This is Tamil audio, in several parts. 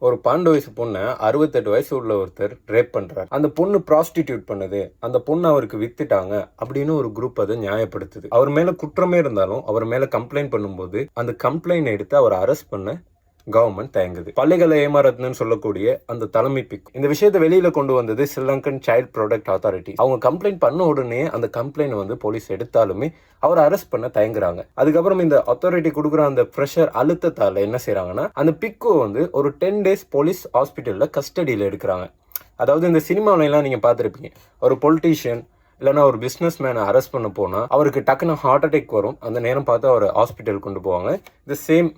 ஒரு 12 வயசு பொண்ணை 68 வயசு உள்ள ஒருத்தர் ரேப் பண்றாரு. அந்த பொண்ணு ப்ராஸ்டிடியூட் பண்ணுது, அந்த பொண்ணு அவருக்கு வித்துட்டாங்க அப்படின்னு ஒரு குரூப் அதை நியாயப்படுத்துது. அவர் மேல குற்றமே இருந்தாலும் அவர் மேல கம்ப்ளைண்ட் பண்ணும்போது அந்த கம்ப்ளைண்ட் எடுத்து அவர் அரெஸ்ட் பண்ண கவர்மெண்ட் தயங்குது. பள்ளிகளை ஏமாறதுன்னு சொல்லக்கூடிய அந்த தலைமை பிக் இந்த விஷயத்தை வெளியில கொண்டு வந்தது ஸ்ரீலங்கன் சைல்ட் ப்ரொடெக்ட் அத்தாரிட்டி. அவங்க கம்ப்ளைண்ட் பண்ண உடனே அந்த கம்ப்ளைண்ட் வந்து போலீஸ் எடுத்தாலுமே அவர் அரெஸ்ட் பண்ண தயங்குறாங்க. அதுக்கப்புறம் இந்த அத்தாரிட்டி கொடுக்குற அந்த ப்ரெஷர் அழுத்தத்தால என்ன செய்யறாங்கன்னா அந்த பிக்கோ வந்து ஒரு 10 days போலீஸ் ஹாஸ்பிட்டல்ல கஸ்டடியில எடுக்கிறாங்க. அதாவது இந்த சினிமாவிலாம் நீங்க பார்த்துருப்பீங்க, ஒரு பொலிட்டீஷியன் இல்லைன்னா ஒரு பிஸ்னஸ் மேனை அரெஸ்ட் பண்ண போனா அவருக்கு டக்குன்னு ஹார்ட் அட்டாக் வரும். அந்த நேரம் பார்த்து அவர் ஹாஸ்பிட்டல் கொண்டு போவாங்க. இந்த சேம்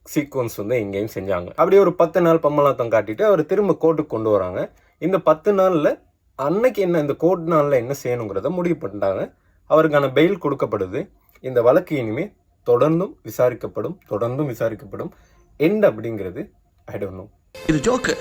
சீக்வன்ஸ் வந்து எங்கேயும் செஞ்சாங்க. அப்படியே ஒரு 10 நாள் பம்மலாத்தம் காட்டிட்டு அவர் திரும்ப கோர்ட்டுக்கு கொண்டு வராங்க. இந்த 10 நாளில் அன்னைக்கு என்ன இந்த கோர்ட் நாளில் என்ன செய்யணுங்கிறத முடிவு பண்ணிட்டாங்க. அவருக்கான பெயில் கொடுக்கப்படுது. இந்த வழக்கு இனிமே தொடர்ந்தும் விசாரிக்கப்படும். எண்ட் அப்படிங்கிறது ஐ டோன்ட் நோ. இது ஜோக்கு,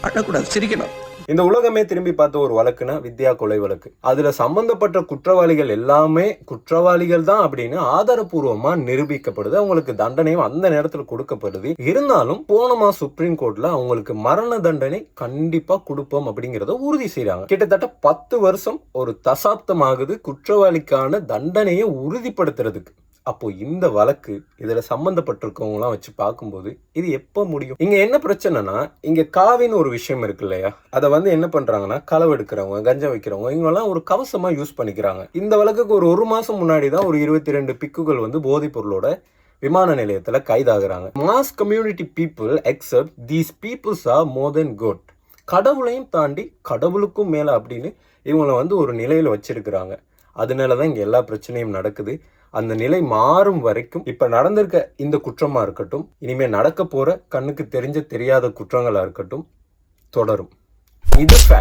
அழக்கூடாது, சிரிக்கணும். இந்த உலகமே திரும்பி பார்த்த ஒரு வழக்குனா வித்யா கொலை வழக்கு. அதுல சம்பந்தப்பட்ட குற்றவாளிகள் எல்லாமே குற்றவாளிகள் தான் அப்படின்னு ஆதாரபூர்வமா நிரூபிக்கப்படுது. அவங்களுக்கு தண்டனையும் அந்த நேரத்துல கொடுக்கப்படுது. இருந்தாலும் போன மாசம் சுப்ரீம் கோர்ட்ல அவங்களுக்கு மரண தண்டனை கண்டிப்பா கொடுப்போம் அப்படிங்கறத உறுதி செய்யறாங்க. கிட்டத்தட்ட 10 வருஷம் ஒரு தசாப்தம் ஆகுது குற்றவாளிக்கான தண்டனையை உறுதிப்படுத்துறதுக்கு. அப்போ இந்த வழக்கு இதுல சம்பந்தப்பட்டிருக்கவங்கலாம் வச்சு பார்க்கும்போது இது எப்போ முடியும்? இங்க என்ன பிரச்சனைனா, இங்க காவின்னு ஒரு விஷயம் இருக்கு இல்லையா, அதை வந்து என்ன பண்றாங்கன்னா களவு எடுக்கிறவங்க, கஞ்சா வைக்கிறவங்க இவங்கெல்லாம் ஒரு கவசமா யூஸ் பண்ணிக்கிறாங்க. இந்த வழக்குக்கு ஒரு மாசம் முன்னாடி தான் ஒரு 22 பிக்குகள் வந்து போதைப் பொருளோட விமான நிலையத்துல கைதாகிறாங்க. Mass community people except these peoples are more than good. கடவுளையும் தாண்டி கடவுளுக்கும் மேல அப்படின்னு இவங்களை வந்து ஒரு நிலையில வச்சிருக்கிறாங்க. அதனாலதான் இங்க எல்லா பிரச்சனையும் நடக்குது. அந்த நிலை மாறும் வரைக்கும் இப்ப நடந்திருக்க இந்த குற்றமா இருக்கட்டும், இனிமே நடக்க போற கண்ணுக்கு தெரியாத குற்றங்களா இருக்கட்டும் தொடரும். இது ஃபேக்ட்.